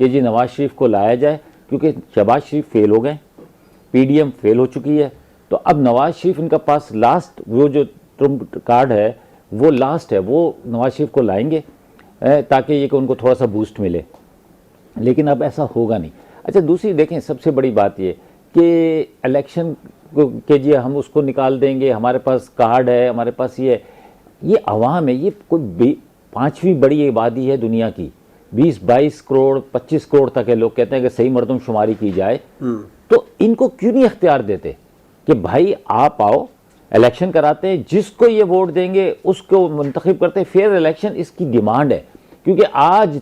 کہ جی نواز شریف کو لایا جائے، کیونکہ شہباز شریف فیل ہو گئے، پی ڈی ایم فیل ہو چکی ہے، تو اب نواز شریف ان کا پاس لاسٹ وہ جو ٹرمپ کارڈ ہے وہ لاسٹ ہے، وہ نواز شریف کو لائیں گے تاکہ یہ کہ ان کو تھوڑا سا بوسٹ ملے، لیکن اب ایسا ہوگا نہیں۔ اچھا دوسری دیکھیں سب سے بڑی بات یہ کہ الیکشن کہ جی ہم اس کو نکال دیں گے، ہمارے پاس کارڈ ہے، ہمارے پاس یہ عوام ہے، یہ کوئی 5ویں بڑی آبادی ہے دنیا کی، 20-22 کروڑ 25 کروڑ تک ہے، لوگ کہتے ہیں کہ صحیح مردم شماری کی جائے، تو ان کو کیوں نہیں اختیار دیتے کہ بھائی آپ آؤ الیکشن کراتے ہیں، جس کو یہ ووٹ دیں گے اس کو منتخب کرتے ہیں، فیئر الیکشن اس کی ڈیمانڈ ہے، کیونکہ آج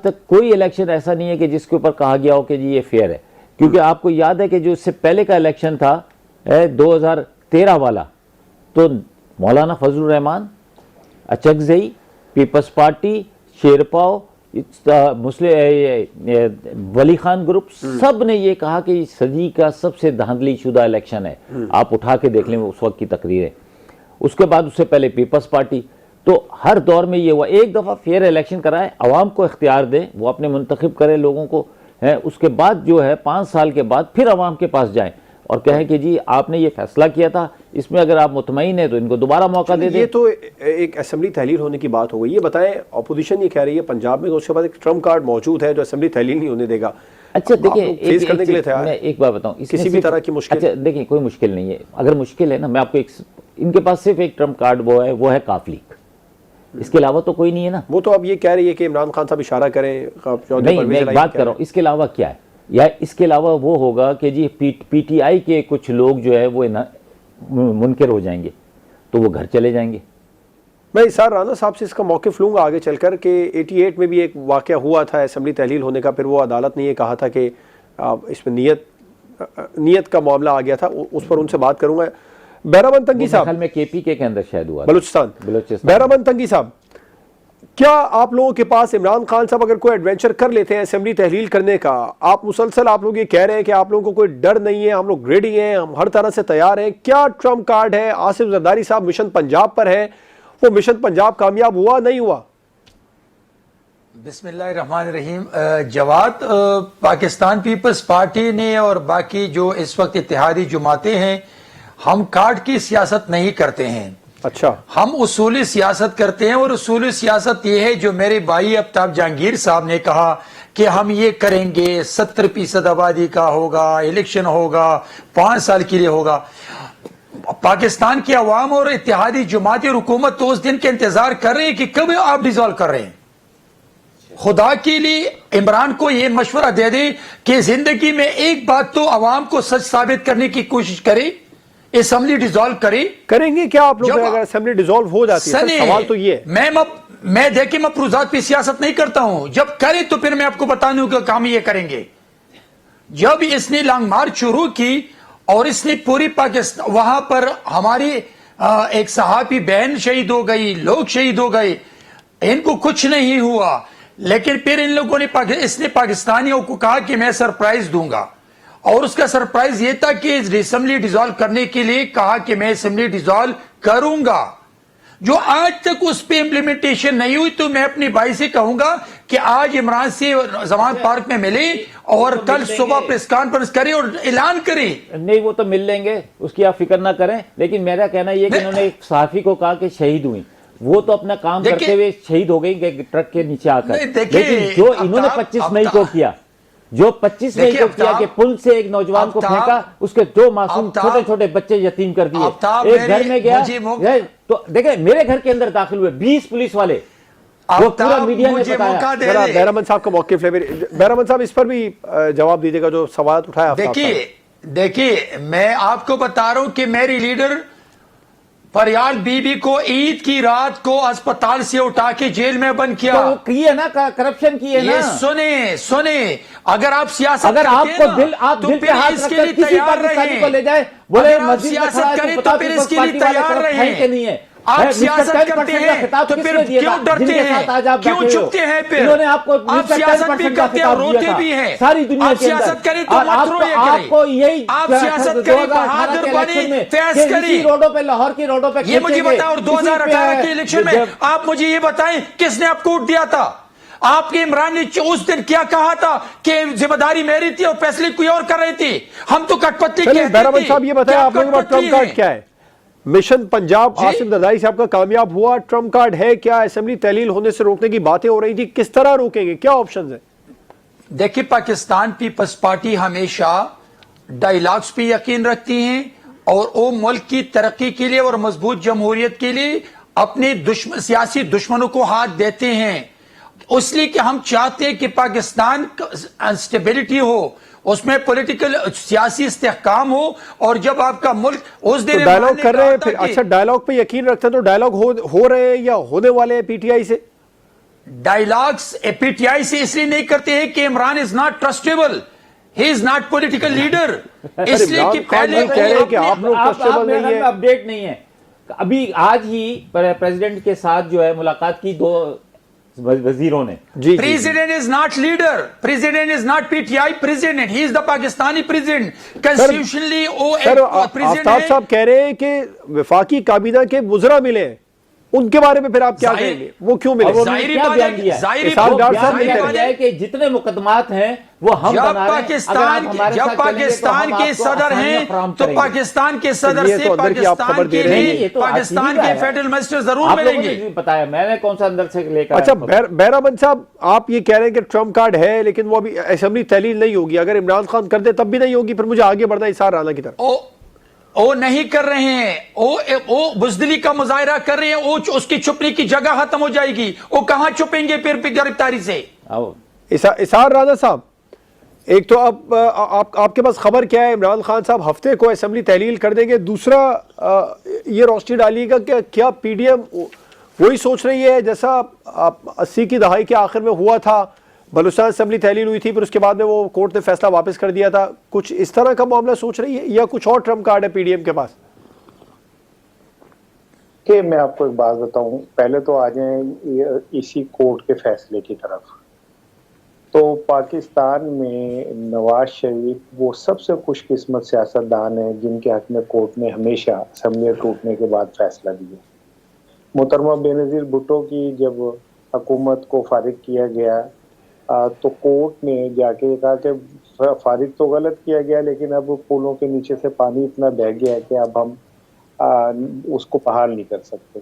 تک کوئی الیکشن ایسا نہیں ہے کہ جس کے اوپر کہا گیا ہو کہ جی یہ فیئر ہے، کیونکہ آپ کو یاد ہے کہ جو اس سے پہلے کا الیکشن تھا 2013 والا، تو مولانا فضل الرحمان، اچکزئی، پیپلز پارٹی، شیرپاؤ، ولی خان گروپ، سب نے یہ کہا کہ صدی کا سب سے دھاندلی شدہ الیکشن ہے، آپ اٹھا کے دیکھ لیں اس وقت کی تقریریں، اس کے بعد اس سے پہلے پیپلز پارٹی، تو ہر دور میں یہ ہوا، ایک دفعہ فیئر الیکشن کرائے، عوام کو اختیار دیں، وہ اپنے منتخب کرے لوگوں کو، اس کے بعد جو ہے 5 سال کے بعد پھر عوام کے پاس جائیں اور کہیں کہ جی آپ نے یہ فیصلہ کیا تھا، اس میں اگر آپ مطمئن ہیں تو ان کو دوبارہ موقع دے دیں۔ یہ تو ایک اسمبلی تحلیل ہونے کی بات ہو گئی، یہ بتائیں اپوزیشن یہ کہہ رہی ہے پنجاب میں تو اس کے بعد ایک ٹرمپ کارڈ موجود ہے جو اسمبلی تحلیل نہیں ہونے دے گا، اچھا دیکھیں فیس کرنے کے لیے تیار میں ایک بات بتاؤں، کسی بھی طرح کی مشکل؟ اچھا دیکھیں کوئی مشکل نہیں ہے، اگر مشکل ہے نا، میں آپ کو ان کے پاس صرف ایک ٹرمپ کارڈ وہ ہے کاف لیک، اس کے علاوہ تو کوئی نہیں ہے نا۔ وہ تو اب یہ کہہ رہی ہے کہ عمران خان صاحب اشارہ کریں، نہیں میں ایک بات کر رہا ہوں، اس کے علاوہ کیا ہے، یا اس کے علاوہ وہ ہوگا کہ جی پی ٹی آئی کے کچھ لوگ جو ہے وہ منکر ہو جائیں گے تو وہ گھر چلے جائیں گے۔ میں اسار رانا صاحب سے اس کا موقف لوں گا آگے چل کر کہ 88 میں بھی ایک واقعہ ہوا تھا اسمبلی تحلیل ہونے کا، پھر وہ عدالت نے یہ کہا تھا کہ اس میں نیت کا معاملہ آ گیا تھا، اس پر ان سے بات کروں گا۔ بہرامند تنگی صاحب، میں کے پی کے اندر شاید ہوا بلوچستان، بہرامند تنگی صاحب، کیا آپ لوگوں کے پاس عمران خان صاحب اگر کوئی ایڈونچر کر لیتے ہیں اسمبلی تحلیل کرنے کا، آپ مسلسل آپ لوگ یہ کہہ رہے ہیں کہ آپ لوگوں کو کوئی ڈر نہیں ہے، ہم لوگ ریڈی ہیں، ہم ہر طرح سے تیار ہیں، کیا ٹرمپ کارڈ ہے؟ آصف زرداری صاحب مشن پنجاب پر ہے، وہ مشن پنجاب کامیاب ہوا نہیں ہوا؟ بسم اللہ الرحمن الرحیم۔ جواد، پاکستان پیپلز پارٹی نے اور باقی جو اس وقت اتحادی جماعتیں ہیں، ہم کارڈ کی سیاست نہیں کرتے ہیں، اچھا، ہم اصولی سیاست کرتے ہیں، اور اصولی سیاست یہ ہے جو میرے بھائی آفتاب جہانگیر صاحب نے کہا کہ ہم یہ کریں گے، 70% آبادی کا ہوگا، الیکشن ہوگا، 5 سال کے لیے ہوگا۔ پاکستان کی عوام اور اتحادی جماعت اور حکومت تو اس دن کے انتظار کر رہے ہیں کہ کب آپ ڈیزالو کر رہے ہیں۔ خدا کے لیے عمران کو یہ مشورہ دے دیں کہ زندگی میں ایک بات تو عوام کو سچ ثابت کرنے کی کوشش کرے، اسمبلی ڈیزالو کریں گے کیا آپ لوگ اگر اسمبلی ڈیزالو ہو جاتی ہے؟ سوال تو یہ ہے، میں دیکھیں مفروضات پہ سیاست نہیں کرتا ہوں، جب کرے تو پھر میں آپ کو بتا دوں کہ کام یہ کریں گے۔ جب اس نے لانگ مارچ شروع کی اور اس نے پوری پاکستان، وہاں پر ہماری ایک صحافی بہن شہید ہو گئی، لوگ شہید ہو گئے، ان کو کچھ نہیں ہوا، لیکن پھر ان لوگوں نے اس نے پاکستانیوں کو کہا کہ میں سرپرائز دوں گا، اور اس کا سرپرائز یہ تھا کہ اسمبلی ڈیزالو کرنے کے لیے کہا کہ میں اسمبلی ڈیزالو کروں گا، جو آج تک اس پہ امپلیمنٹیشن نہیں ہوئی۔ تو میں اپنے بھائی سے کہوں گا کہ آج عمران سے زمان پارک میں ملے اور کل صبح پریس کانفرنس کرے اور اعلان کرے۔ نہیں وہ تو مل لیں گے، اس کی آپ فکر نہ کریں، لیکن میرا کہنا یہ کہ انہوں نے ایک صحافی کو کہا کہ شہید ہوئی، وہ تو اپنا کام کرتے ہوئے شہید ہو گئی کہ ٹرک کے نیچے آ کر، لیکن جو انہوں نے 25 مئی کو کیا، جو 25 مئی کو کیا کہ پل سے ایک نوجوان کو پھینکا، اس کے 2 معصوم چھوٹے چھوٹے بچے یتیم کر دیے، ایک گھر میں گیا تو دیکھیں میرے گھر کے اندر داخل ہوئے 20 پولیس والے، وہ پورا میڈیا نے بتایا۔ بہرامند صاحب کا موقف ہے، بہرامند صاحب اس پر بھی جواب دیجیے گا جو سوالات اٹھایا۔ دیکھیے میں آپ کو بتا رہا ہوں کہ میری لیڈر فریال بی بی کو عید کی رات کو اسپتال سے اٹھا کے جیل میں بند کیا، کی ہے نا، کرپشن کی ہے نا۔ یہ سنیں اگر آپ سیاست اگر آپ کو دل پہ ہاتھ رکھ کر کسی پاکستانی کو لے جائے، بولے مسجد میں کھڑا ہے تو پتا پیپلز پارٹی والے طرف ہیں کہ نہیں ہے، آپ سیاست کرتے ہیں تو پھر کیوں ڈرتے ہیں، کیوں چھپتے ہیں؟ پھر آپ سیاست بھی کرتے ہیں، روتے بھی ہیں، آپ سیاست کریں تو مت روئے کریں، آپ سیاست کریں، بہادر بنیں، فیض کریں۔ روڈوں پہ، لاہور کی روڈوں پہ یہ مجھے بتائیں، اور 2018 کے الیکشن میں آپ مجھے یہ بتائیں کس نے آپ کو ووٹ دیا تھا؟ آپ کے عمران نے اس دن کیا کہا تھا کہ ذمہ داری میری تھی اور فیصلے کوئی اور کر رہی تھی. ہم تو کٹ پتی کہتے تھے. بہرامند صاحب یہ بتائیں آپ لوگوں کا ٹرمپ کارڈ کیا ہے؟ مشن پنجاب عاصم زرداری صاحب کا کامیاب ہوا، ٹرمپ کارڈ ہے کیا؟ اسمبلی تحلیل ہونے سے روکنے کی باتیں ہو رہی تھی، کس طرح روکیں گے؟ کیا آپشنز ہیں؟ دیکھیں، پاکستان پیپلز پارٹی ہمیشہ ڈائیلاگز پہ یقین رکھتی ہیں اور وہ ملک کی ترقی کے لیے اور مضبوط جمہوریت کے لیے اپنے سیاسی دشمنوں کو ہاتھ دیتے ہیں. اس لیے کہ ہم چاہتے ہیں کہ پاکستان اسٹیبلٹی ہو، اس میں پولیٹیکل سیاسی استحکام ہو، اور جب آپ کا ملک اس دن ڈائیلاگ کر رہے ہیں پھر، اچھا ڈائیلاگ پہ یقین رکھتے ہیں تو ڈائیلاگ ہو رہے ہیں یا ہونے والے ہیں پی ٹی آئی سے؟ ڈائیلاگز پی ٹی آئی سے اس لیے نہیں کرتے ہیں کہ Imran is not trustable, he is not political leader. اس لیے کہ پہلے کہہ رہے ہیں کہ آپ لوگ ٹرسٹیبل نہیں ہیں. اپڈیٹ نہیں ہے. ابھی آج ہی پریزیڈنٹ کے ساتھ جو ہے ملاقات کی 2 وزیروں نے. جی president is not leader, president is not P T I president, he is the Pakistani president. Constitutionally وہ سر آفتاب صاحب کہہ رہے ہیں کہ وفاقی کابینہ کے وزراء ملے، ان کے بارے میں پھر آپ کیا کہیں گے؟ وہ کیوں ملے؟ ظاہری بات ہے کہ جتنے مقدمات ہیں وہ ہم بنا رہے ہیں. جب پاکستان کے صدر ہیں تو پاکستان کے صدر سے پاکستان کے فیڈرل منسٹر ضرور ملیں گے. پتا ہے میں نے کون سا اندر سے لے کر. اچھا بہرامند صاحب، آپ یہ کہہ رہے ہیں کہ ٹرمپ کارڈ ہے لیکن وہ ابھی اسمبلی تحلیل نہیں ہوگی، اگر عمران خان کر دے تب بھی نہیں ہوگی، پھر مجھے آگے بڑھنا اسحاق رانا کی طرف. وہ نہیں کر رہے ہیں، وہ بزدلی کا مظاہرہ کر رہے ہیں. اس کی چھپنے کی جگہ ختم ہو جائے گی. وہ کہاں چھپیں گے پھر گرفتاری سے؟ اسحاق رانا صاحب، ایک تو اب آپ کے پاس خبر کیا ہے؟ عمران خان صاحب ہفتے کو اسمبلی تحلیل کر دیں گے. دوسرا یہ روشنی ڈالیے گا کہ کیا پی ڈی ایم وہی سوچ رہی ہے جیسا 80 کی دہائی کے آخر میں ہوا تھا؟ بلوچستان اسمبلی تحلیل ہوئی تھی، پھر اس کے بعد میں وہ کورٹ نے فیصلہ واپس کر دیا تھا. کچھ اس طرح کا معاملہ سوچ رہی ہے یا کچھ اور ٹرمپ کارڈ ہے پی ڈی ایم کے پاس؟ کہ میں آپ کو ایک بات بتاؤں، پہلے تو آ جائیں اسی کورٹ کے فیصلے کی طرف. تو پاکستان میں نواز شریف وہ سب سے خوش قسمت سیاستدان ہیں جن کے حق میں کورٹ نے ہمیشہ اسمبلی ٹوٹنے کے بعد فیصلہ دیا. محترمہ بینظیر بھٹو کی جب حکومت کو فارغ کیا گیا تو کورٹ نے جا کے کہا کہ فارغ تو غلط کیا گیا لیکن اب پلوں کے نیچے سے پانی اتنا بہہ گیا ہے کہ اب ہم اس کو بحال نہیں کر سکتے.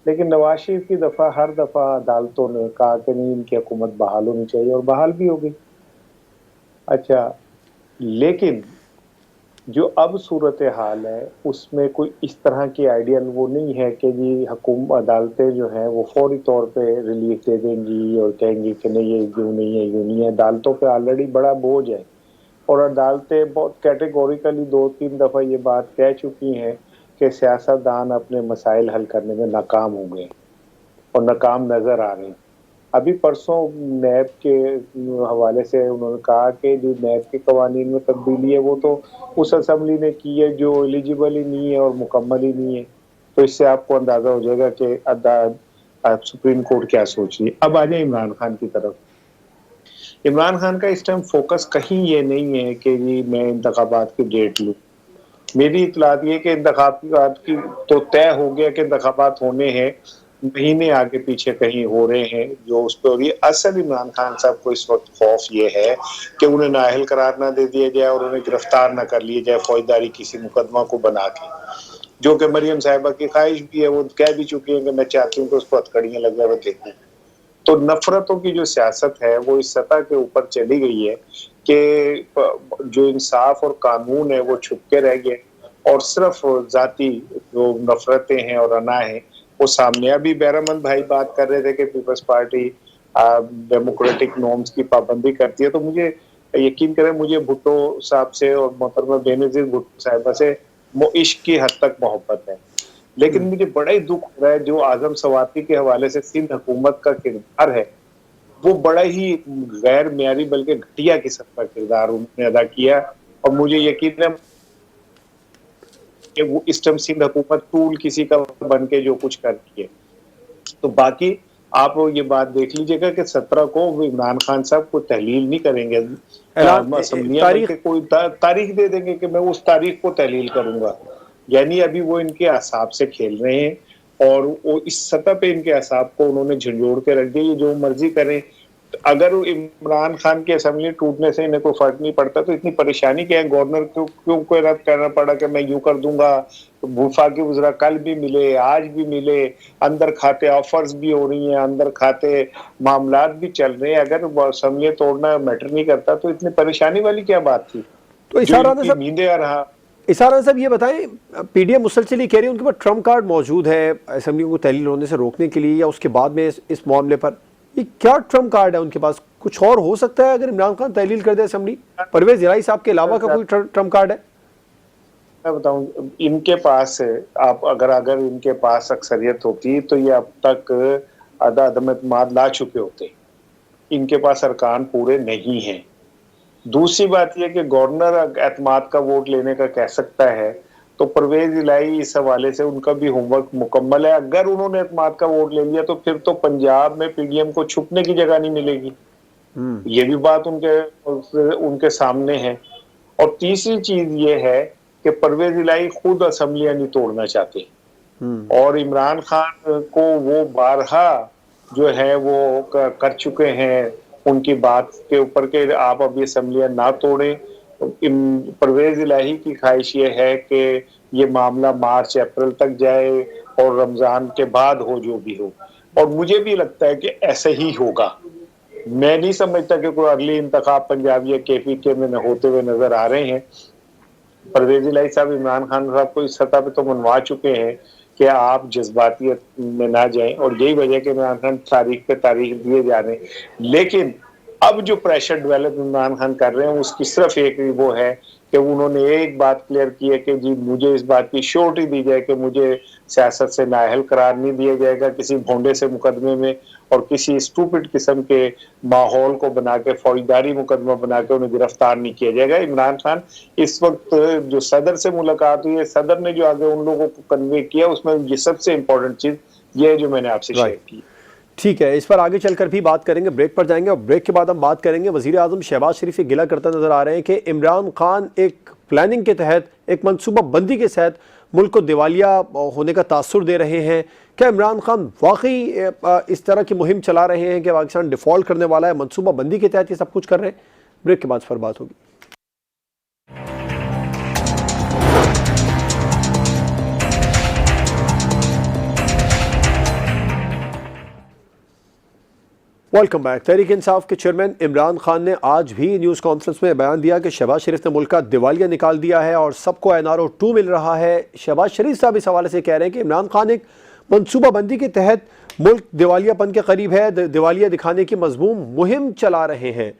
لیکن نواز شریف کی ہر دفعہ عدالتوں نے کہا کہ نہیں، ان کی حکومت بحال ہونی چاہیے، اور بحال بھی ہو گئی. اچھا، لیکن جو اب صورتحال ہے اس میں کوئی اس طرح کی آئیڈیل وہ نہیں ہے کہ جی عدالتیں جو ہیں وہ فوری طور پہ ریلیف دے دیں گی اور کہیں گی کہ نہیں، یہ یوں نہیں ہے، یوں نہیں ہے. عدالتوں پہ آلریڈی بڑا بوجھ ہے، اور عدالتیں بہت کیٹیگوریکلی 2-3 دفعہ یہ بات کہہ چکی ہیں کہ سیاستدان اپنے مسائل حل کرنے میں ناکام ہو گئے اور ناکام نظر آ رہے ہیں. ابھی پرسوں نیب کے حوالے سے انہوں نے کہا کہ جو نیب کے قوانین میں تبدیلی ہے وہ تو اس اسمبلی نے کی ہے جو ایلیجیبل ہی نہیں ہے اور مکمل ہی نہیں ہے. تو اس سے آپ کو اندازہ ہو جائے گا کہ سپریم کورٹ کیا سوچ رہی ہے. اب آ جائیں عمران خان کی طرف. عمران خان کا اس ٹائم فوکس کہیں یہ نہیں ہے کہ جی میں انتخابات کی ڈیٹ لوں. میری اطلاعات یہ کہ انتخابات کی تو طے ہو گیا کہ انتخابات ہونے ہیں، مہینے آگے پیچھے کہیں ہو رہے ہیں جو اس پہ ہو رہی ہے. اصل عمران خان صاحب کو اس وقت خوف یہ ہے کہ انہیں نااہل قرار نہ دے دیا جائے اور انہیں گرفتار نہ کر لیا جائے فوجداری کسی مقدمہ کو بنا کے، جو کہ مریم صاحبہ کی خواہش بھی ہے. وہ کہہ بھی چکی ہیں کہ میں چاہتی ہوں کہ اس کو ہتھکڑیاں لگ جائے دیکھیں. تو نفرتوں کی جو سیاست ہے وہ اس سطح کے اوپر چلی گئی ہے کہ جو انصاف اور قانون ہے وہ چھپ کے رہ گئے اور صرف ذاتی جو نفرتیں ہیں اور انا ہیں وہ سامنے. ابھی بہرامند بھائی بات کر رہے تھے کہ پیپلز پارٹی ڈیموکریٹک نارمز کی پابندی کرتی ہے، تو مجھے یقین کریں مجھے بھٹو صاحب سے اور محترمہ بینظیر بھٹو صاحبہ سے عشق کی حد تک محبت ہے، لیکن مجھے بڑا ہی دکھ ہو رہا ہے جو اعظم سواتی کے حوالے سے سندھ حکومت کا کردار ہے وہ بڑا ہی غیر معیاری بلکہ گھٹیا قسم کا کردار انہوں نے ادا کیا. اور مجھے یقین ہے کہ وہ اس ٹائم سندھ حکومت ٹول کسی کا بن کے جو کچھ کرتی ہے. تو باقی آپ یہ بات دیکھ لیجئے گا کہ 17 کو عمران خان صاحب کو تحلیل نہیں کریں گے اسمبلیاں، بلکہ کوئی تاریخ دے دیں گے کہ میں اس تاریخ کو تحلیل کروں گا. یعنی ابھی وہ ان کے اعصاب سے کھیل رہے ہیں اور وہ اس سطح پہ ان کے اعصاب کو انہوں نے جھنجھوڑ کے رکھ دیا، یہ جو مرضی کریں. اگر عمران خان کی اسمبلی ٹوٹنے سے انہیں کوئی فرق نہیں پڑتا تو اتنی پریشانی کیا ہے؟ گورنر کیوں کوئی رد کرنا پڑا کہ میں یوں کر دوں گا؟ وفاقی وزراء کل بھی ملے، آج بھی ملے، اندر کھاتے آفرز بھی ہو رہی ہیں، اندر کھاتے معاملات بھی چل رہے ہیں. اگر اسمبلی توڑنا میٹر نہیں کرتا تو اتنی پریشانی والی کیا بات تھی؟ تو جو ان کی نیندیں آ رہا. اسارہ صاحب یہ بتائیں، پی ڈی ایم مسلسل ہی کہہ رہی ہے ان کے پاس ٹرمپ کارڈ موجود ہے اسمبلی کو تحلیل ہونے سے روکنے کے لیے یا اس کے بعد میں اس معاملے پر. یہ کیا ٹرمپ کارڈ ہے ان کے پاس؟ کچھ اور ہو سکتا ہے اگر عمران خان تحلیل کر دے اسمبلی؟ پرویز الہی صاحب کے علاوہ کا کوئی ٹرمپ کارڈ ہے؟ میں بتاؤں ان کے پاس آپ اگر ان کے پاس اکثریت ہوتی تو یہ اب تک عدم اعتماد لا چکے ہوتے. ان کے پاس ارکان پورے نہیں ہیں. دوسری بات یہ کہ گورنر اعتماد کا ووٹ لینے کا کہہ سکتا ہے تو پرویز الہی اس حوالے سے ان کا بھی ہوم ورک مکمل ہے. اگر انہوں نے اعتماد کا ووٹ لے لیا تو پھر تو پنجاب میں پی ڈی ایم کو چھپنے کی جگہ نہیں ملے گی. یہ بھی بات ان کے سامنے ہے. اور تیسری چیز یہ ہے کہ پرویز الہی خود اسمبلیاں نہیں توڑنا چاہتے اور عمران خان کو وہ بارہا جو ہے وہ کر چکے ہیں ان کی بات کے اوپر کہ آپ ابھی اسمبلیاں نہ توڑیں. پرویز الہی کی خواہش یہ ہے کہ یہ معاملہ مارچ اپریل تک جائے اور رمضان کے بعد ہو جو بھی ہو. اور مجھے بھی لگتا ہے کہ ایسے ہی ہوگا. میں نہیں سمجھتا کہ کوئی اگلی انتخاب پنجاب یا کے پی کے میں ہوتے ہوئے نظر آ رہے ہیں. پرویز الہی صاحب عمران خان صاحب کو اس سطح پہ تو منوا چکے ہیں کہ آپ جذباتیت میں نہ جائیں اور یہی وجہ کہ عمران خان تاریخ پہ تاریخ دیے جا رہے ہیں. لیکن اب جو پریشر ڈیولپ عمران خان کر رہے ہیں اس کی صرف ایک وہ ہے کہ انہوں نے ایک بات کلیئر کی ہے کہ جی مجھے اس بات کی شورٹی دی جائے کہ مجھے سیاست سے نااہل قرار نہیں دیا جائے گا کسی بھونڈے سے مقدمے میں اور کسی اسٹوپڈ قسم کے ماحول کو بنا کے فوجداری مقدمہ بنا کے انہیں گرفتار نہیں کیا جائے گا. عمران خان اس وقت جو صدر سے ملاقات ہوئی ہے، صدر نے جو آگے ان لوگوں کو کنوے کیا اس میں یہ سب سے امپورٹنٹ چیز یہ ہے جو میں نے آپ سے شیئر کی. ٹھیک ہے، اس پر آگے چل کر بھی بات کریں گے. بریک پر جائیں گے اور بریک کے بعد ہم بات کریں گے. وزیر اعظم شہباز شریف یہ گلہ کرتا نظر آ رہے ہیں کہ عمران خان ایک پلاننگ کے تحت، ایک منصوبہ بندی کے تحت ملک کو دیوالیہ ہونے کا تاثر دے رہے ہیں. کیا عمران خان واقعی اس طرح کی مہم چلا رہے ہیں کہ پاکستان ڈیفالٹ کرنے والا ہے؟ منصوبہ بندی کے تحت یہ سب کچھ کر رہے ہیں. بریک کے بعد اس پر بات ہوگی. Welcome back. تحریک انصاف کے چیئرمین عمران خان نے آج بھی نیوز کانفرنس میں بیان دیا کہ شہباز شریف نے ملک کا دیوالیہ نکال دیا ہے اور سب کو NRO 2 مل رہا ہے. شہباز شریف صاحب اس حوالے سے کہہ رہے ہیں کہ عمران خان ایک منصوبہ بندی کے تحت ملک دیوالیہ پن کے قریب ہے، دیوالیہ دکھانے کی مضموم مہم چلا رہے ہیں.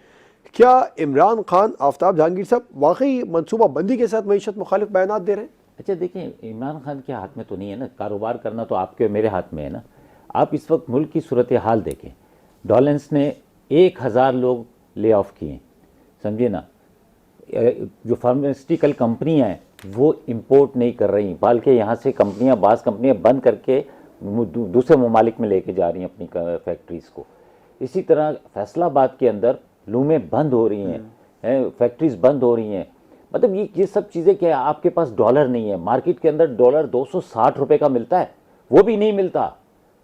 کیا عمران خان، آفتاب جہانگیر صاحب، واقعی منصوبہ بندی کے ساتھ معیشت مخالف بیانات دے رہے ہیں؟ اچھا دیکھیں، عمران خان کے ہاتھ میں تو نہیں ہے نا، کاروبار کرنا تو آپ کے میرے ہاتھ میں ہے نا. آپ اس وقت ملک کی صورتحال دیکھیں. ڈالنس نے 1000 لوگ لے آف کیے، سمجھے نا. جو فارماسٹیکل کمپنیاں ہیں وہ امپورٹ نہیں کر رہی بلکہ یہاں سے بعض کمپنیاں بند کر کے دوسرے ممالک میں لے کے جا رہی ہیں اپنی فیکٹریز کو. اسی طرح فیصل آباد کے اندر لومیں بند ہو رہی ہیں، فیکٹریز بند ہو رہی ہیں. مطلب یہ سب چیزیں کیا ہے؟ آپ کے پاس ڈالر نہیں ہے. مارکیٹ کے اندر ڈالر 260 روپے کا ملتا ہے، وہ بھی نہیں ملتا،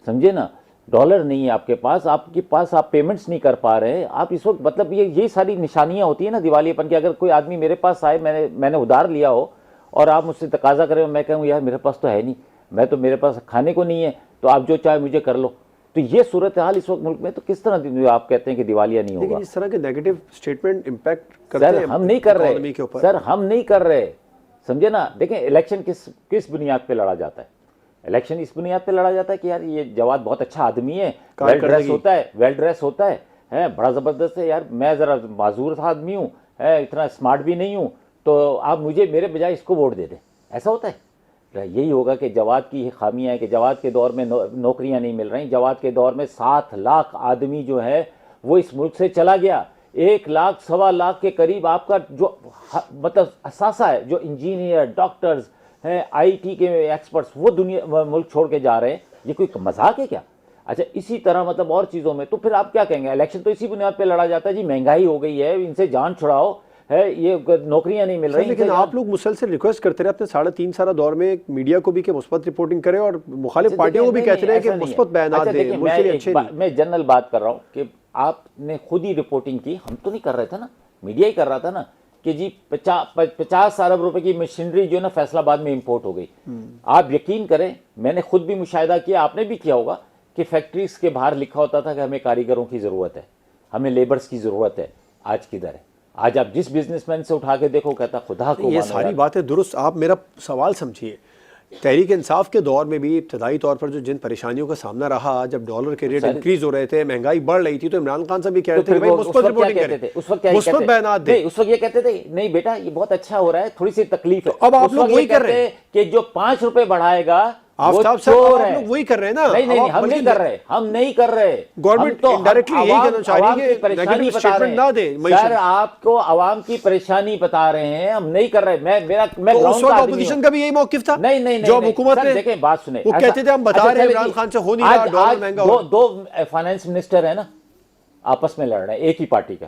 سمجھے نا. ڈالر نہیں ہے آپ کے پاس، آپ پیمنٹس نہیں کر پا رہے ہیں. آپ اس وقت مطلب یہ ساری نشانیاں ہوتی ہیں نا دیوالیہ پن کی. اگر کوئی آدمی میرے پاس آئے، میں نے ادھار لیا ہو اور آپ مجھ سے تقاضا کریں اور میں کہوں یار میرے پاس تو ہے نہیں، میرے پاس کھانے کو نہیں ہے، تو آپ جو چاہے مجھے کر لو. تو یہ صورتحال اس وقت ملک میں، تو کس طرح آپ کہتے ہیں کہ دیوالیہ نہیں ہوگا؟ لیکن اس طرح کے نیگیٹو سٹیٹمنٹ امپیکٹ کرتے ہیں. سر ہم نہیں کر رہے، سمجھے نا. دیکھیں الیکشن کس بنیاد پہ لڑا جاتا ہے؟ الیکشن اس بنیاد پہ لڑا جاتا ہے کہ یار یہ جواد بہت اچھا آدمی ہے، ویل ڈریس ہوتا ہے، بڑا زبردست ہے. یار میں ذرا معذور آدمی ہوں، اتنا اسمارٹ بھی نہیں ہوں، تو آپ میرے بجائے اس کو ووٹ دے دیں. ایسا ہوتا ہے؟ یہی ہوگا کہ جواد کی خامیاں ہیں کہ جواد کے دور میں نوکریاں نہیں مل رہی. جواد کے دور میں 7 لاکھ آدمی جو ہے وہ اس ملک سے چلا گیا. 1 لاکھ 1.25 لاکھ کے قریب آپ کا جو مطلب اثاثہ ہے، جو انجینئر، ڈاکٹرز ہیں، IT کے ایکسپرٹس، وہ ملک چھوڑ کے جا رہے ہیں. یہ کوئی مذاق ہے کیا؟ اچھا اسی طرح مطلب اور چیزوں میں تو پھر آپ کیا کہیں گے؟ الیکشن تو اسی بنیاد پہ لڑا جاتا ہے جی مہنگائی ہو گئی ہے، ان سے جان چھڑاؤ ہے، یہ نوکریاں نہیں مل رہی. لیکن آپ لوگ مسلسل ریکویسٹ کرتے رہے اپنے 3.5 سالہ دور میں میڈیا کو بھی کہ مثبت رپورٹنگ کرے اور مخالف پارٹیوں کو بھی کہتے رہے کہ مثبت بیانات دیں. میں جنرل بات کر رہا ہوں کہ آپ نے خود ہی رپورٹنگ کی, ہم تو نہیں کر رہے تھے نا, میڈیا ہی کر رہا تھا نا, کہ جی 50 ارب روپے کی مشینری جو ہے نا فیصل آباد میں امپورٹ ہو گئی. آپ یقین کریں, میں نے خود بھی مشاہدہ کیا, آپ نے بھی کیا ہوگا, کہ فیکٹریز کے باہر لکھا ہوتا تھا کہ ہمیں کاریگروں کی ضرورت ہے, ہمیں لیبرز کی ضرورت ہے. آج کدھر ہے؟ آج آپ جس بزنس مین سے اٹھا کے دیکھو کہتا خدا کو یہ ساری باتیں درست. آپ میرا سوال سمجھیے, تحریک انصاف کے دور میں بھی ابتدائی طور پر جو جن پریشانیوں کا سامنا رہا, جب ڈالر کے ریٹ انکریز ہو رہے تھے, مہنگائی بڑھ رہی تھی, تو عمران خان صاحب بھی کہہ رہے تھے کہ بھائی مثبت رپورٹنگ کریں, مثبت بیانات دیں. اس وقت یہ کہتے تھے نہیں بیٹا یہ بہت اچھا ہو رہا ہے, تھوڑی سی تکلیف ہے. اب آپ لوگ وہی کر رہے ہیں کہ جو 5 روپے بڑھائے گا آفتاب صاحب, آپ لوگ وہی کر رہے ہیں نا. نہیں ہم نہیں کر رہے, ہم نہیں کر رہے. گورنمنٹ انڈائریکٹلی یہی کہنا چاہ رہی ہے کہ نیگیٹو سٹیٹمنٹ نہ دے. سر آپ کو عوام کی پریشانی بتا رہے ہیں, ہم نہیں کر رہے. میں اس وقت اپوزیشن کا بھی یہی موقف تھا. نہیں جو حکومت نے دیکھیں بات سنیں, وہ کہتے تھے ہم بتا رہے ہیں عمران خان سے ہو نہیں رہا, ڈالر مہنگا ہو. دو فائنانس منسٹر ہیں نا آپس میں لڑ رہے ہیں ایک ہی پارٹی کا,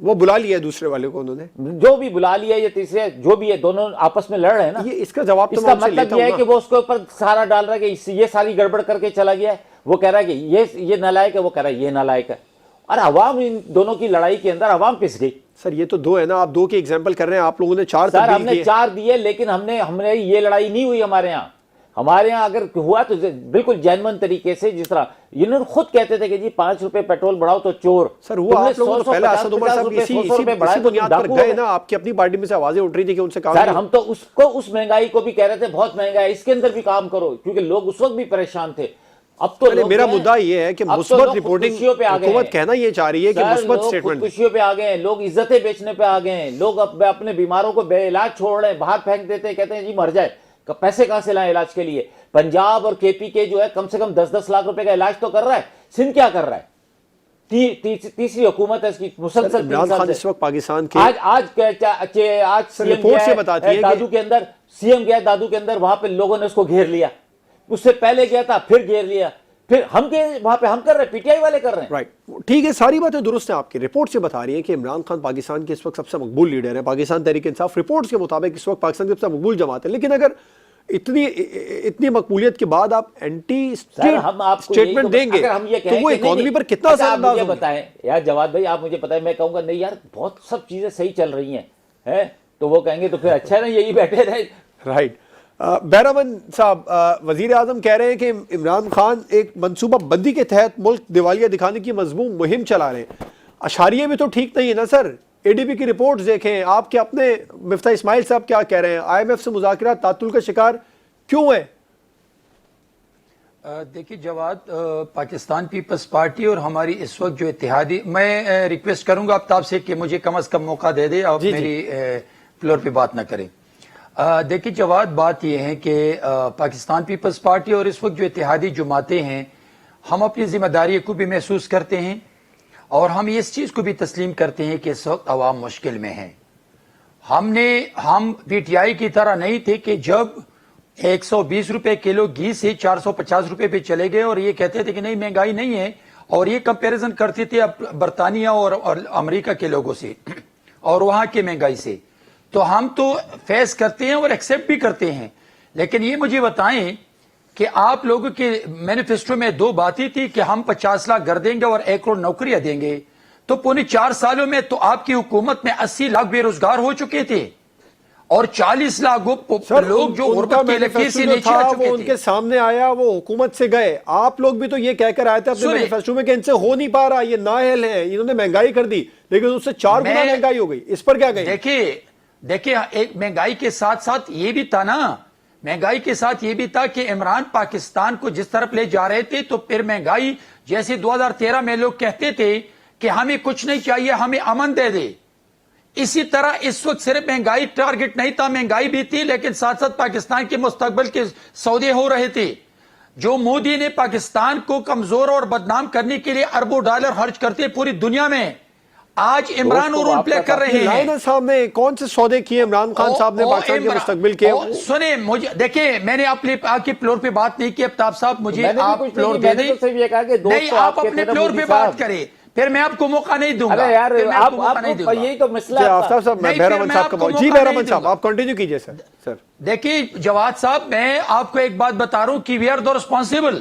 وہ بلا لیا دوسرے والے کو, انہوں نے جو بھی بلا لیا یا تیسرے جو بھی ہے, دونوں آپس میں لڑ رہے ہیں نا. یہ اس کا جواب تو اس کا مطلب یہ ہے کہ وہ اس کے اوپر سارا ڈال رہا ہے کہ یہ ساری گڑبڑ کر کے چلا گیا ہے, وہ کہہ رہا ہے کہ یہ نالائق ہے, وہ کہہ رہا ہے یہ نالائق ہے. اور عوام ان دونوں کی لڑائی کے اندر عوام پس گئی. سر یہ تو دو ہے نا, آپ دو کی ایگزامپل کر رہے ہیں, آپ لوگوں نے 4 سر ہم نے 4 دیے, لیکن ہم نے یہ لڑائی نہیں ہوئی ہمارے یہاں. ہمارے یہاں اگر ہوا تو بالکل جینون طریقے سے, جس طرح انہوں نے خود کہتے تھے کہ جی 5 روپے پیٹرول بڑھاؤ تو چور. سر وہ آپ لوگوں تو پہلے اسد عمر صاحب اسی بنیاد پر گئے نا, آپ کی اپنی پارٹی میں سے آوازیں اٹھ رہی تھی کہ ان سے کام. سر ہم تو اس مہنگائی کو بھی کہہ رہے تھے بہت مہنگا ہے, اس کے اندر بھی کام کرو, کیونکہ لوگ اس وقت بھی پریشان تھے. اب تو میرا مدعا یہ ہے کہ مثبت رپورٹنگ حکومت کہنا یہ چاہ رہی ہے کہ مثبت سٹیٹمنٹ. خودکشیوں پہ آ گئے ہیں لوگ, عزتیں بیچنے پہ آ گئے ہیں لوگ, اپنے بیماروں کو بے علاج چھوڑ رہے ہیں, باہر پھینک دیتے ہیں, کہتے ہیں جی مر جائے, پیسے کہاں سے لائیں علاج کے لیے. پنجاب اور کے پی کے جو ہے کم سے کم 10-10 لاکھ روپے کا علاج تو کر رہا ہے, سندھ کیا کر رہا ہے؟ تیسری حکومت ہے اس کی مسلسل. عمران خان اس وقت پاکستان کے آج رپورٹ سے بتاتی ہے دادو کے اندر, سی ایم گیا دادو کے اندر, وہاں پہ لوگوں نے اس کو گھیر لیا. اس سے پہلے گیا تھا پھر گھیر لیا, پھر ہم کے وہاں پہ ہم کر رہے ہیں, پی ٹی آئی والے کر رہے ہیں. رائٹ, ٹھیک ہے, ساری باتیں درست ہیں. آپ کی رپورٹ سے بتا رہی ہیں کہ عمران خان پاکستان کے اس وقت سب سے مقبول لیڈر ہے. پاکستان تحریک انصاف رپورٹس کے مطابق اس وقت پاکستان کی سب سے مقبول جماعت ہے. لیکن اگر اتنی مقبولیت کے بعد آپ اینٹی اسٹیٹمنٹ دیں گے تو وہ اکانومی پر کتنا اثر انداز ہوگا؟ بتائیں یار جواد بھائی, آپ مجھے بتائیں, میں کہوں گا نہیں یار بہت سب چیزیں صحیح چل رہی ہیں, تو وہ کہیں گے تو پھر اچھا ہے نا یہی بیٹھے رہے. رائٹ. بہرامن صاحب, وزیر اعظم کہہ رہے ہیں کہ عمران خان ایک منصوبہ بندی کے تحت ملک دیوالیہ دکھانے کی مضمون مہم چلا رہے ہیں. اشاریے بھی تو ٹھیک نہیں ہے نا سر. اے ڈی بی کی رپورٹس دیکھیں, آپ کے اپنے مفتاح اسماعیل صاحب کیا کہہ رہے ہیں, آئی ایم ایف سے مذاکرات تعطل کا شکار کیوں ہے؟ دیکھیے جواد, پاکستان پیپلز پارٹی اور ہماری اس وقت جو اتحادی, میں ریکویسٹ کروں گا آفتاب سے کہ مجھے کم از کم موقع دے دے, آپ میری فلور پہ بات نہ کریں. دیکھیے جواد, بات یہ ہے کہ پاکستان پیپلز پارٹی اور اس وقت جو اتحادی جماعتیں ہیں, ہم اپنی ذمہ داری کو بھی محسوس کرتے ہیں اور ہم اس چیز کو بھی تسلیم کرتے ہیں کہ اس وقت عوام مشکل میں ہیں. ہم پی ٹی آئی کی طرح نہیں تھے کہ جب 120 روپے کلو گھی سے 450 روپے پہ چلے گئے اور یہ کہتے تھے کہ نہیں مہنگائی نہیں ہے, اور یہ کمپیریزن کرتے تھے برطانیہ اور امریکہ کے لوگوں سے اور وہاں کی مہنگائی سے. تو ہم تو فیس کرتے ہیں اور ایکسیپٹ بھی کرتے ہیں. لیکن یہ مجھے بتائیں کہ آپ لوگوں کے مینیفیسٹو میں 2 باتیں تھی کہ ہم 50 لاکھ گھر دیں گے اور 1 کروڑ نوکریاں دیں گے, تو پونے 4 سالوں میں تو آپ کی حکومت میں 80 لاکھ بے روزگار ہو چکے تھے اور 40 لاکھ لوگ جو غربت کے علاقے سے نیچے آ چکے تھے. وہ ان کے سامنے آیا, وہ حکومت سے گئے. آپ لوگ بھی تو یہ کہہ کر آئے تھے اپنے مینیفیسٹو میں کہ ان سے ہو نہیں پا رہا, یہ نااہل ہیں, انہوں نے مہنگائی کر دی, لیکن اس سے 4 گنا مہنگائی ہو گئی. اس پر کیا کہیں؟ دیکھیں ایک مہنگائی کے ساتھ ساتھ یہ بھی تھا نا, مہنگائی کے ساتھ یہ بھی تھا کہ عمران پاکستان کو جس طرف لے جا رہے تھے, تو پھر مہنگائی جیسے 2013 میں لوگ کہتے تھے کہ ہمیں کچھ نہیں چاہیے, ہمیں امن دے دے, اسی طرح اس وقت صرف مہنگائی ٹارگٹ نہیں تھا, مہنگائی بھی تھی, لیکن ساتھ ساتھ پاکستان کے مستقبل کے سودے ہو رہے تھے. جو مودی نے پاکستان کو کمزور اور بدنام کرنے کے لیے اربوں ڈالر خرچ کرتے پوری دنیا میں, آج عمران وہ رول پلے کر رہے ہیں. صاحب نے کون سے سودے کیے عمران خان صاحب نے پاکستان کے مستقبل کے؟ سنیں مجھے, دیکھیں میں نے آپ کی فلور پہ بات نہیں کی. آفتاب صاحب مجھے آپ فلور دے دیں. نہیں, آپ اپنے فلور پہ بات کریں, پھر میں آپ کو موقع نہیں دوں گا. یار یہی تو مسئلہ ہے. آفتاب صاحب, میں بہرامن صاحب کا جی بہرامن صاحب آپ کنٹینیو کیجئے. سر دیکھیے جواد صاحب, میں آپ کو ایک بات بتا رہا ہوں کہ وی آر دا ریسپانسبل.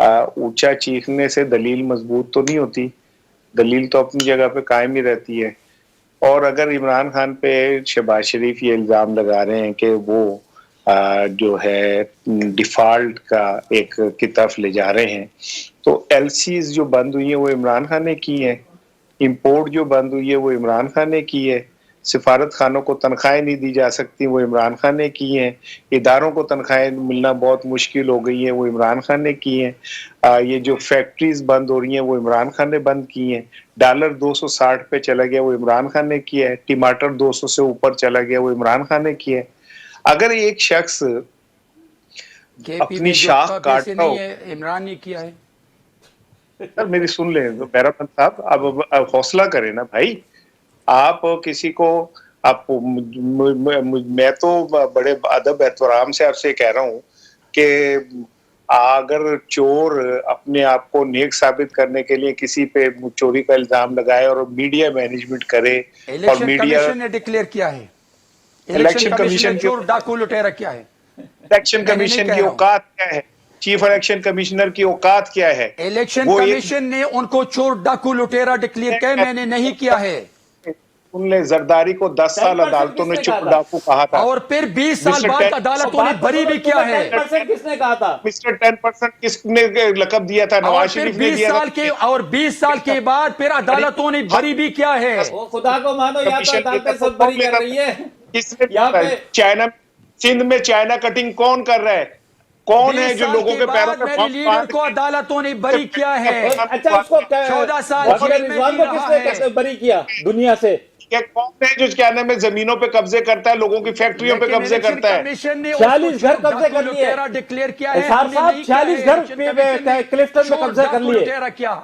اونچا چیخنے سے دلیل مضبوط تو نہیں ہوتی، دلیل تو اپنی جگہ پہ قائم ہی رہتی ہے. اور اگر عمران خان پہ شہباز شریف یہ الزام لگا رہے ہیں کہ وہ جو ہے ڈیفالٹ کا ایک کی طرف لے جا رہے ہیں، تو ایل سیز جو بند ہوئی ہیں وہ عمران خان نے کی ہیں، امپورٹ جو بند ہوئی ہے وہ عمران خان نے کی ہے، سفارت خانوں کو تنخواہیں نہیں دی جا سکتی وہ عمران خان نے کی ہیں، اداروں کو تنخواہیں ملنا بہت مشکل ہو گئی ہیں وہ عمران خان نے کی ہیں، یہ جو فیکٹریز بند ہو رہی ہیں وہ عمران خان نے بند کی ہیں، ڈالر 260 پہ چلا گیا وہ عمران خان نے کیا ہے، ٹماٹر 200 سے اوپر چلا گیا وہ عمران خان نے کیا ہے. اگر ایک شخص اپنی شاخ کاٹتا ہو، عمران نے کیا ہے. سر میری سن لیں بیرمن صاحب، اب حوصلہ کریں نا بھائی. آپ کسی کو میں تو بڑے ادب احترام سے آپ سے کہہ رہا ہوں کہ اگر چور اپنے آپ کو نیک ثابت کرنے کے لیے کسی پہ چوری کا الزام لگائے اور میڈیا مینجمنٹ کرے اور الیکشن میڈیا کمیشن نے ڈکلیئر کیا ہے، الیکشن کمیشن چور ڈاکو لٹیرا کیا ہے. الیکشن کمیشن کی اوقات کیا ہے، چیف الیکشن کمیشنر کی اوقات کیا ہے؟ الیکشن وہ کمیشن نے ان کو چور ڈاکو لٹیرا ڈکلیئر کیا، میں نے نہیں کیا ہے. ان نے زرداری کو 10 سال عدالتوں نے چور ڈاکو کہا تھا، اور پھر 20 سال بعد عدالتوں نے بری بھی کیا ہے. 10% کس نے کہا تھا؟ مسٹر 10% کس نے لقب دیا تھا؟ اور نواز پھر شریف نے 20 دیا سال کے اور 20 سال کے بعد پھر عدالتوں نے بری بھی کیا ہے. وہ خدا کو مانو، یا تو عدالتیں سب بری کر رہی ہے. کس نے یہاں پہ چائنا، سندھ میں چائنا کٹنگ کون کر رہا ہے؟ کون ہے 20 جو سال لوگوں کے پیروں بعد پہ میری بم لیڈر باندھ کو کے عدالتوں نے بری کیا ہے. اچھا اس کو 14 سال محمد جیل میں رضوان جی کو کس رہا نے ہے. بری کیا دنیا سے؟ کہ کون ہے جو کیا نام ہے زمینوں پہ قبضے کرتا ہے، لوگوں کی فیکٹریوں پہ لیکن قبضے الیکشن کرتا ہے؟ کمیشن نے 46 گھر قبضے کر لیے. ڈکلیئر کیا ہے. اظہار ہم نے صاحب نہیں کیا ہے. 46 گھر الیکشن کمیشن نے کلفٹن میں قبضہ کر ڈاکو لیے. لٹیرا کیا.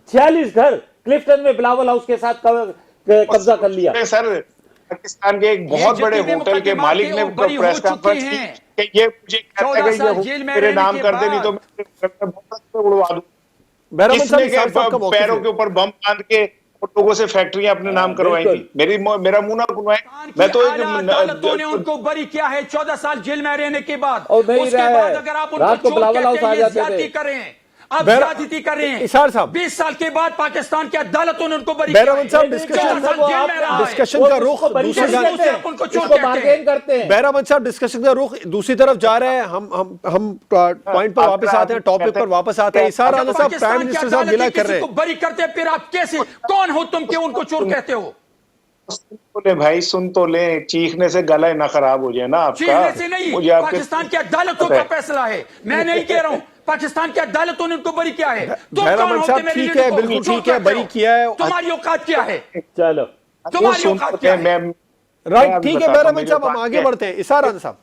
46 گھر کلفٹن میں بلاول ہاؤس کے ساتھ قبضہ کر لیا. سر پاکستان کے ایک بہت بڑے ہوٹل کے مالک نے پریس کانفرنس کی کہ یہ مجھے کہتا ہے 14 کہ سال یہ جیل میں میرے رہنے نام کے کر دے نہیں تو میں اڑوا دوں. بیرمن کس صاحب نے اسار صاحب کا موقف پیروں ہے. کے اوپر بم باندھ کے لوگوں سے فیکٹریاں اپنے نام کروائی تھی؟ میرا منہ نہ بنوائے. میں تو عدالتوں نے ان کو بری کیا ہے 14 سال جیل میں رہنے کے بعد. اور نہیں اس کے رہا بعد ہے. اگر آپ ان رات کو کو چور بلاول ہاؤس کہتے آ ہیں یہ جاتے تھے. زیادتی کر رہے ہیں. اب زیادتی کر رہے ہیں. اسار صاحب 20 سال کے بعد پاکستان کی عدالتوں نے ان کو بری بیرمن صاحب کیا ہے. 14 سال جیل میں رہا ہے. ڈسکشن کا رخ دوسری بیرمن صاحب ڈسکشن کا رخ دوسری طرف جا رہے ہیں. ہم پوائنٹ پر واپس آتے ہیں، ٹاپک پر واپس آتے ہیں. اسار رانا صاحب پرائم منسٹر صاحب گلا کر رہے ہیں. بری کرتے ہیں پھر آپ کیسے کون ہو تم کہ ان کو چور کہتے ہو؟ بھائی سن تو لیں، چیخنے سے گلا نہ خراب ہو جائے نا آپ کا. چیخنے سے نہیں، پاکستان کی عدالتوں کا فیصلہ ہے. میں نہیں کہہ رہا ہوں، پاکستان کی عدالتوں نے ان کو بری کیا ہے. بیرمن صاحب ٹھیک ہے، بالکل ٹھیک ہے، بری کیا ہے. تمہاری اوقات کیا ہے؟ چلو تمہاری اوقات کیا ہے؟ رائٹ ٹھیک ہے بیرمن صاحب، ہم آگے بڑھتے ہیں. اسار رانا صاحب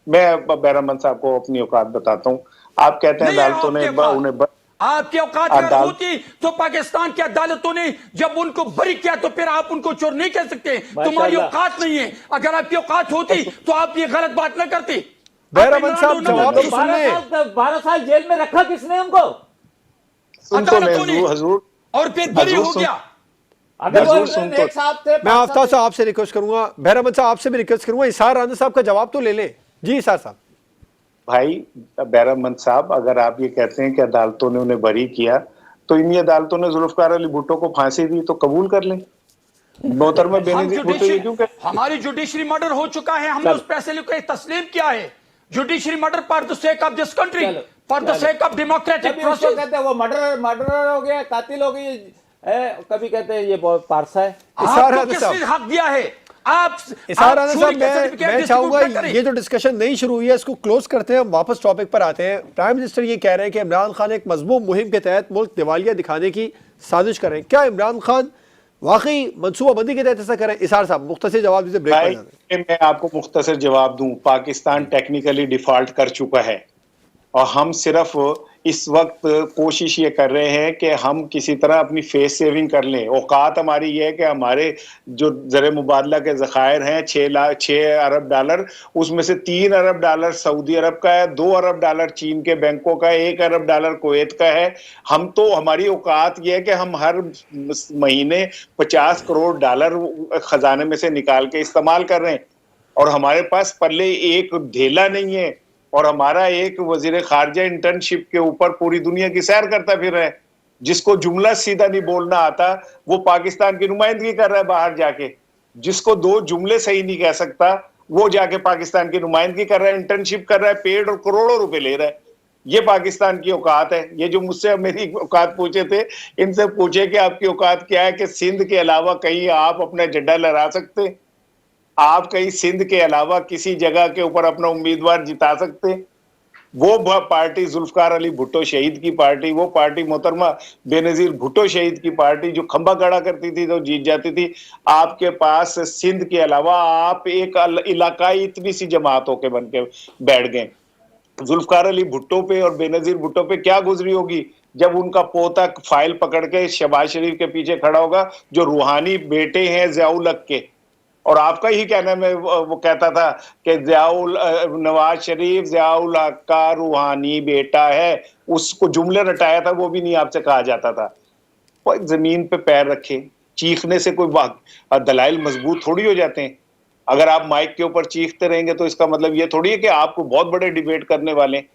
میں بیرمن صاحب کو اپنی اوقات بتاتا ہوں. آپ کہتے ہیں عدالتوں نے انہیں آپ کی اوقات اگر ہوتی تو پاکستان کی عدالتوں نے جب ان کو بری کیا تو پھر آپ ان کو چور نہیں کہہ سکتے. تمہاری اوقات نہیں ہے. اگر آپ کی اوقات ہوتی تو آپ یہ غلط بات نہ کرتے. بیرمن صاحب جواب تو سن لیں. 12 سال جیل میں رکھا کس نے ان کو؟ عدالتوں نے. حضور اور پھر بری ہو گیا. اگر وہ ایک صاحب تھے. میں آفتاب صاحب آپ سے ریکویسٹ کروں گا، بیرمن صاحب آپ سے بھی ریکویسٹ کروں گا، اسار رانا صاحب کا جواب تو لے لیں. جی اسار صاحب. بھائی بیرمن صاحب، اگر آپ یہ کہتے ہیں کہ عدالتوں نے انہیں بری کیا تو انہی عدالتوں نے ذوالفقار علی بھٹو کو پھانسی دی تو قبول کر لیں. محترمہ بینظیر بھٹو یہ کیوں کہ ہماری جوڈیشری مرڈر ہو چکا ہے، ہم نے اس فیصلے کو تسلیم کیا ہے. Judiciary murder for the sake of this country, for the sake of democratic process. کہتے ہیں وہ مرڈر ہو گیا، قاتل ہو گئی. کبھی کہتے ہیں یہ پارسا ہے. آپ کو کس نے حق دیا ہے؟ اسار رانا صاحب میں چاہوں گا یہ جو ڈسکشن نہیں شروع ہوئی ہے اس کو کلوز کرتے ہیں، ہم واپس ٹاپک پر آتے ہیں. پرائم منسٹر یہ کہہ رہے ہیں کہ عمران خان ایک مذموم مہم کے تحت ملک دیوالیہ دکھانے کی سازش کریں. کیا عمران خان واقعی منصوبہ بندی کے تحت ایسا کریں؟ اسار صاحب مختصر جواب دیجیے، بریک پر جاتے ہیں. میں آپ کو مختصر جواب دوں. پاکستان ٹیکنیکلی ڈیفالٹ کر چکا ہے اور ہم صرف اس وقت کوشش یہ کر رہے ہیں کہ ہم کسی طرح اپنی فیس سیونگ کر لیں. اوقات ہماری یہ ہے کہ ہمارے جو زر مبادلہ کے ذخائر ہیں 6 ارب ڈالر، اس میں سے 3 ارب ڈالر سعودی عرب کا ہے، 2 ارب ڈالر چین کے بینکوں کا ہے، 1 ارب ڈالر کویت کا ہے. ہماری اوقات یہ ہے کہ ہم ہر مہینے 50 کروڑ ڈالر خزانے میں سے نکال کے استعمال کر رہے ہیں اور ہمارے پاس پلے ایک ڈھیلا نہیں ہے. اور ہمارا ایک وزیر خارجہ انٹرنشپ کے اوپر پوری دنیا کی سیر کرتا پھر رہا ہے، جس کو جملہ سیدھا نہیں بولنا آتا وہ پاکستان کی نمائندگی کر رہا ہے باہر جا کے، جس کو 2 جملے صحیح نہیں کہہ سکتا وہ جا کے پاکستان کی نمائندگی کر رہا ہے، انٹرنشپ کر رہا ہے، پیڈ اور کروڑوں روپے لے رہا ہے۔ یہ پاکستان کی اوقات ہے۔ یہ جو مجھ سے میری اوقات پوچھے تھے، ان سے پوچھے کہ آپ کی اوقات کیا ہے کہ سندھ کے علاوہ کہیں آپ اپنا جھنڈا لہرا سکتے، آپ کہیں سندھ کے علاوہ کسی جگہ کے اوپر اپنا امیدوار جتا سکتے؟ وہ پارٹی ذوالفقار علی بھٹو شہید کی پارٹی، وہ پارٹی محترمہ بے نظیر بھٹو شہید کی پارٹی جو کھمبا کھڑا کرتی تھی تو جیت جاتی تھی، آپ کے پاس سندھ کے علاوہ آپ ایک علاقائی اتنی سی جماعت ہو کے بن کے بیٹھ گئے۔ ذوالفقار علی بھٹو پہ اور بے نظیر بھٹو پہ کیا گزری ہوگی جب ان کا پوتا فائل پکڑ کے شہباز شریف کے پیچھے کھڑا ہوگا جو روحانی بیٹے ہیں ضیاء الحق کے، اور آپ کا ہی کہنا ہے، وہ کہتا تھا کہ نواز شریف ضیاء الحق کا روحانی بیٹا ہے، اس کو جملے رٹایا تھا وہ بھی نہیں آپ سے کہا جاتا تھا۔ زمین پہ پیر رکھے، چیخنے سے کوئی دلائل مضبوط تھوڑی ہو جاتے ہیں۔ اگر آپ مائک کے اوپر چیختے رہیں گے تو اس کا مطلب یہ تھوڑی ہے کہ آپ کو بہت بڑے ڈیبیٹ کرنے والے ہیں۔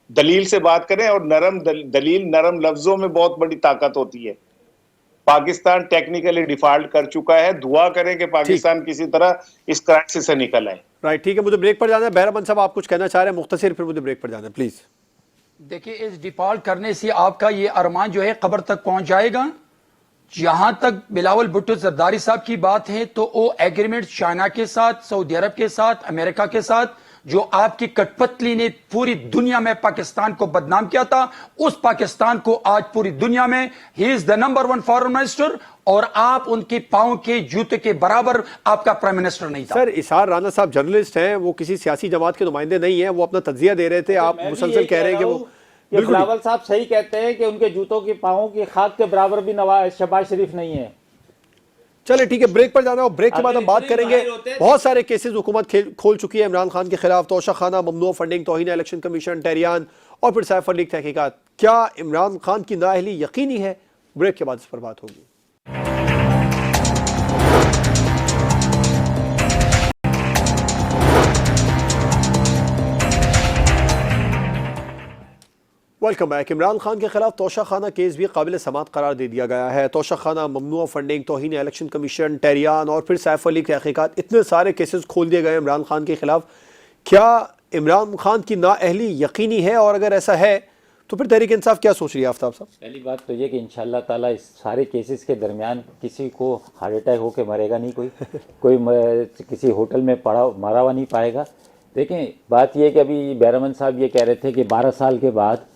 دلیل سے بات کریں، اور نرم دلیل نرم لفظوں میں بہت بڑی طاقت ہوتی ہے۔ پاکستان ٹیکنیکلی ڈیفالٹ کر چکا ہے، دعا کریں کہ پاکستان کسی طرح اس کرائسس سے نکل آئے۔ رائٹ، ٹھیک ہے، مجھے بریک پر جانا ہے۔ بہرامند صاحب آپ کچھ کہنا چاہ رہے ہیں مختصر، پھر مجھے بریک پر جانا ہے پلیز۔ دیکھیں، اس ڈیفالٹ کرنے سے آپ کا یہ ارمان جو ہے قبر تک پہنچ جائے گا۔ جہاں تک بلاول بھٹو زرداری صاحب کی بات ہے تو وہ ایگریمنٹ چائنا کے ساتھ، سعودی عرب کے ساتھ، امریکہ کے ساتھ، جو آپ کی کٹ پتلی نے پوری دنیا میں پاکستان کو بدنام کیا تھا، اس پاکستان کو آج پوری دنیا میں ہی is the number 1 foreign minister, اور آپ ان کے پاؤں کے جوتے کے برابر آپ کا پرائم منسٹر نہیں تھا۔ سر، اسحار رانا صاحب جرنلسٹ ہیں، وہ کسی سیاسی جماعت کے نمائندے نہیں ہیں، وہ اپنا تجزیہ دے رہے تھے، آپ مسلسل کہہ رہے ہیں کہ وہ بلاول صاحب صحیح کہتے ہیں کہ ان کے جوتوں کی پاؤں کی خاک کے برابر بھی شہباز شریف نہیں ہے۔ چلے ٹھیک ہے، بریک پر جانا ہے، اور بریک کے بعد ہم بات کریں گے۔ بہت سارے کیسز حکومت کھول چکی ہے عمران خان کے خلاف، توشہ خانہ، ممنوع فنڈنگ، توہین الیکشن کمیشن، ٹہریان، اور پھر سیف علی تحقیقات۔ کیا عمران خان کی نااہلی یقینی ہے؟ بریک کے بعد اس پر بات ہوگی۔ Welcome back. عمران خان کے خلاف توشہ خانہ کیس بھی قابل سماعت قرار دے دیا گیا ہے۔ توشہ خانہ، ممنوع فنڈنگ، توہین الیکشن کمیشن، ٹہریان، اور پھر سیف علی تحقیقات، اتنے سارے کیسز کھول دیے گئے عمران خان کے خلاف۔ کیا عمران خان کی نااہلی یقینی ہے، اور اگر ایسا ہے تو پھر تحریک انصاف کیا سوچ رہی ہے آفتاب صاحب؟ پہلی بات تو یہ کہ انشاءاللہ تعالیٰ اس سارے کیسز کے درمیان کسی کو ہارٹ اٹیک ہو کے مرے گا نہیں، کوئی کسی ہوٹل میں مرا ہوا نہیں پائے گا۔ دیکھیں، بات یہ ہے کہ ابھی بہرامند صاحب یہ کہہ رہے تھے کہ 12 سال کے بعد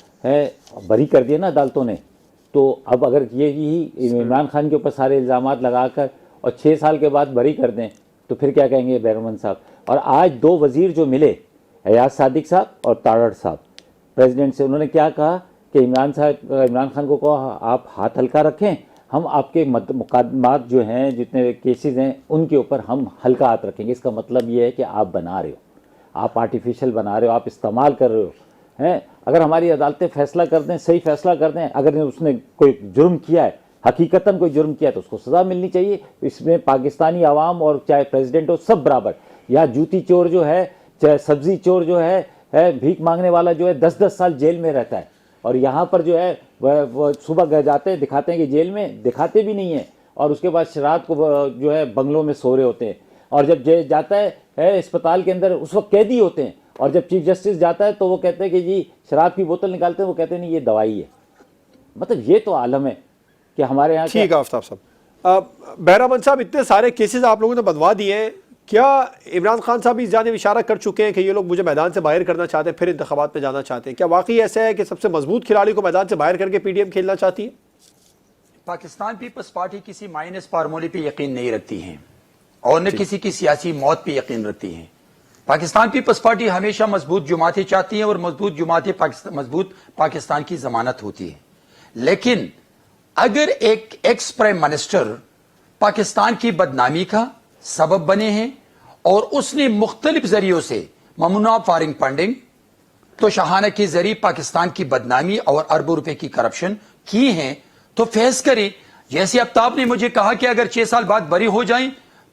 بری کر دیا نا عدالتوں نے، تو اب اگر یہی عمران خان کے اوپر سارے الزامات لگا کر اور 6 سال کے بعد بری کر دیں تو پھر کیا کہیں گے بہرامند صاحب؟ اور آج 2 وزیر جو ملے، ایاز صادق صاحب اور تارڑ صاحب، پریزیڈنٹ سے، انہوں نے کیا کہا کہ عمران خان کو کہا آپ ہاتھ ہلکا رکھیں، ہم آپ کے مقدمات جو ہیں، جتنے کیسز ہیں، ان کے اوپر ہم ہلکا ہاتھ رکھیں گے۔ اس کا مطلب یہ ہے کہ آپ بنا رہے ہو، آپ آرٹیفیشل بنا رہے ہو، آپ استعمال کر رہے ہو ہیں۔ اگر ہماری عدالتیں فیصلہ کر دیں، صحیح فیصلہ کر دیں، اگر اس نے کوئی جرم کیا ہے، حقیقتاً کوئی جرم کیا ہے، تو اس کو سزا ملنی چاہیے۔ اس میں پاکستانی عوام اور چاہے پریزیڈنٹ ہو، سب برابر۔ یا جوتی چور جو ہے، چاہے سبزی چور جو ہے، بھیک مانگنے والا جو ہے 10-10 سال جیل میں رہتا ہے، اور یہاں پر جو ہے وہ صبح گئے جاتے ہیں، دکھاتے ہیں کہ جیل میں، دکھاتے بھی نہیں ہیں، اور اس کے بعد رات کو جو ہے بنگلوں میں سو رہے ہوتے ہیں، اور جب جاتا ہے اسپتال کے اندر اس وقت قیدی ہوتے ہیں، اور جب چیف جسٹس جاتا ہے تو وہ کہتے ہیں کہ جی شراب کی بوتل نکالتے ہیں، وہ کہتے ہیں نہیں یہ دوائی ہے۔ مطلب یہ تو عالم ہے کہ ہمارے یہاں۔ ٹھیک ہے آفتاب صاحب۔ بہرامند صاحب، اتنے سارے کیسز آپ لوگوں نے بنوا دیے ہیں، کیا عمران خان صاحب اس جانب اشارہ کر چکے ہیں کہ یہ لوگ مجھے میدان سے باہر کرنا چاہتے ہیں، پھر انتخابات میں جانا چاہتے ہیں؟ کیا واقعی ایسا ہے کہ سب سے مضبوط کھلاڑی کو میدان سے باہر کر کے پی ڈی ایم کھیلنا چاہتی ہے؟ پاکستان پیپلز پارٹی کسی مائنس فارمولے پہ یقین نہیں رکھتی ہیں، اور نہ کسی کی سیاسی موت پہ یقین رکھتی ہیں۔ پاکستان پیپلز پارٹی ہمیشہ مضبوط جماعتیں چاہتی ہیں، اور مضبوط جماعتیں مضبوط پاکستان کی ضمانت ہوتی ہے۔ لیکن اگر ایک ایکس پرائم منسٹر پاکستان کی بدنامی کا سبب بنے ہیں، اور اس نے مختلف ذریعوں سے ممنوع فارن فنڈنگ، تو شاہانہ کے ذریعے پاکستان کی بدنامی اور اربوں روپے کی کرپشن کی ہیں، تو فیص کریں۔ جیسے آفتاب نے مجھے کہا کہ اگر 6 سال بعد بری ہو جائیں